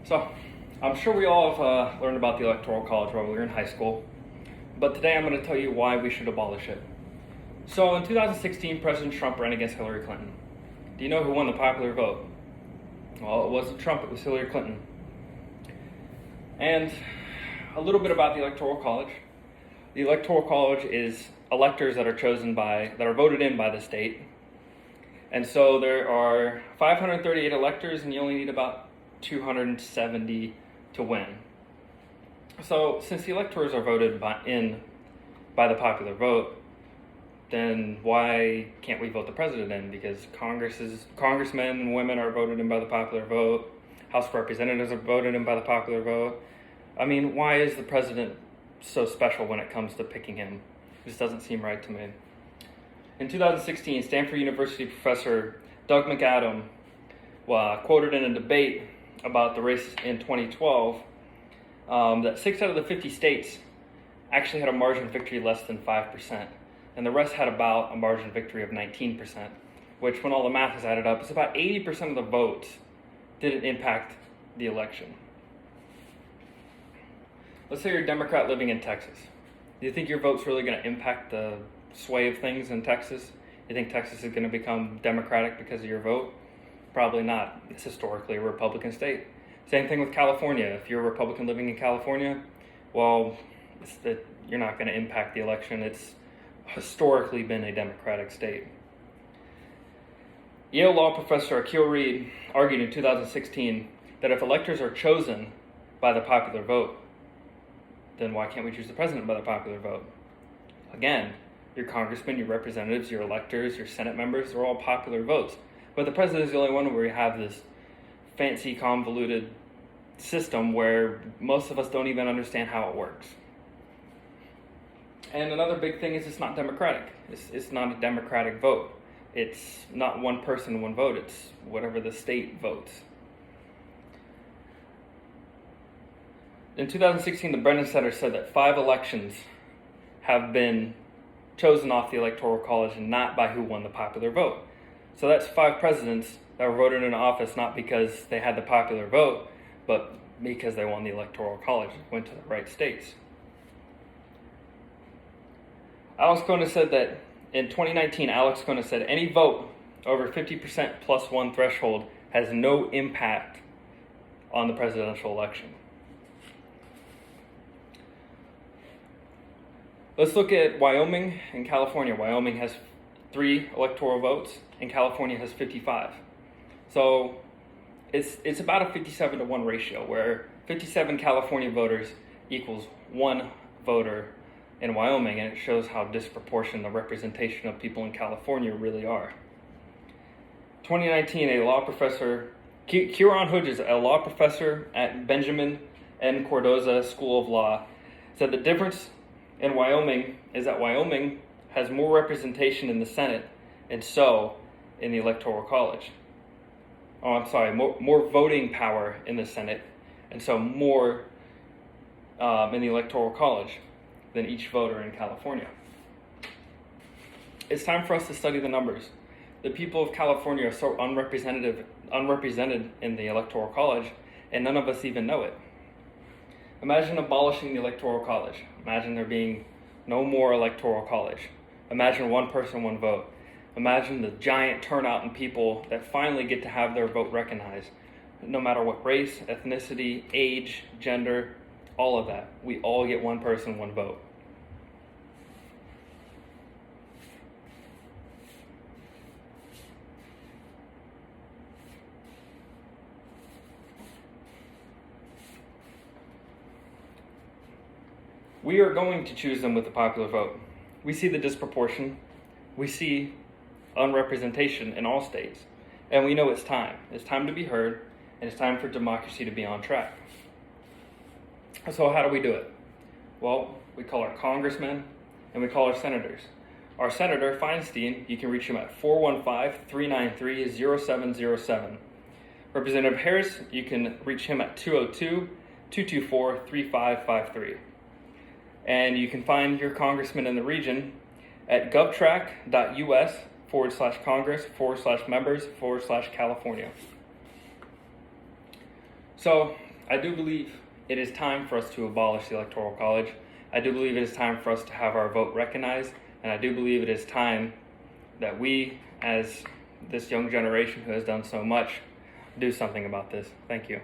So, I'm sure we all have learned about the Electoral College while we were in high school, but today I'm going to tell you why we should abolish it. So, in 2016, President Trump ran against Hillary Clinton. Do you know who won the popular vote? Well, it wasn't Trump, it was Hillary Clinton. And a little bit about the Electoral College. The Electoral College is electors that are voted in by the state. And so there are 538 electors, and you only need about 270 to win. So since the electors are voted in by the popular vote, then why can't we vote the president in? Because congressmen and women are voted in by the popular vote. House of Representatives are voted in by the popular vote. I mean, why is the president so special when it comes to picking him? It just doesn't seem right to me. In 2016, Stanford University professor Doug McAdam quoted in a debate about the race in 2012 that 6 out of the 50 states actually had a margin of victory less than 5%, and the rest had about a margin of victory of 19%, which when all the math is added up, is about 80% of the votes didn't impact the election. Let's say you're a Democrat living in Texas. Do you think your vote's really going to impact the sway of things in Texas? You think Texas is going to become Democratic because of your vote? Probably not. It's historically a Republican state. Same thing with California. If you're a Republican living in California, well, you're not going to impact the election. It's historically been a Democratic state. Yale law professor Akil Reed argued in 2016 that if electors are chosen by the popular vote, then why can't we choose the president by the popular vote? Again, your congressmen, your representatives, your electors, your Senate members, they're all popular votes. But the president is the only one where we have this fancy, convoluted system where most of us don't even understand how it works. And another big thing is it's not democratic. It's not a democratic vote. It's not one person, one vote. It's whatever the state votes. In 2016, the Brennan Center said that 5 elections have been chosen off the Electoral College and not by who won the popular vote. So that's 5 presidents that were voted into office not because they had the popular vote, but because they won the Electoral College, went to the right states. Alex Kona said that in 2019, Alex Kona said any vote over 50% plus 1 threshold has no impact on the presidential election. Let's look at Wyoming and California. Wyoming has 3 electoral votes, and California has 55. So it's about a 57-to-1 ratio, where 57 California voters equals 1 voter in Wyoming, and it shows how disproportionate the representation of people in California really are. 2019, a law professor, Kieran Hodges, a law professor at Benjamin N. Cardozo School of Law, said the difference in Wyoming is that Wyoming has more representation in the Senate and so in the Electoral College. More voting power in the Senate and so more in the Electoral College than each voter in California. It's time for us to study the numbers. The people of California are so unrepresented in the Electoral College, and none of us even know it. Imagine abolishing the Electoral College. Imagine there being no more Electoral College. Imagine 1 person, 1 vote. Imagine the giant turnout in people that finally get to have their vote recognized. No matter what race, ethnicity, age, gender, all of that. We all get 1 person, 1 vote. We are going to choose them with the popular vote. We see the disproportion. We see unrepresentation in all states. And we know it's time. It's time to be heard, and it's time for democracy to be on track. So how do we do it? Well, we call our congressmen and we call our senators. Our Senator Feinstein, you can reach him at 415-393-0707. Representative Harris, you can reach him at 202-224-3553. And you can find your congressman in the region at govtrack.us/Congress/members/California. So I do believe it is time for us to abolish the Electoral College. I do believe it is time for us to have our vote recognized, and I do believe it is time that we, as this young generation who has done so much, do something about this. Thank you.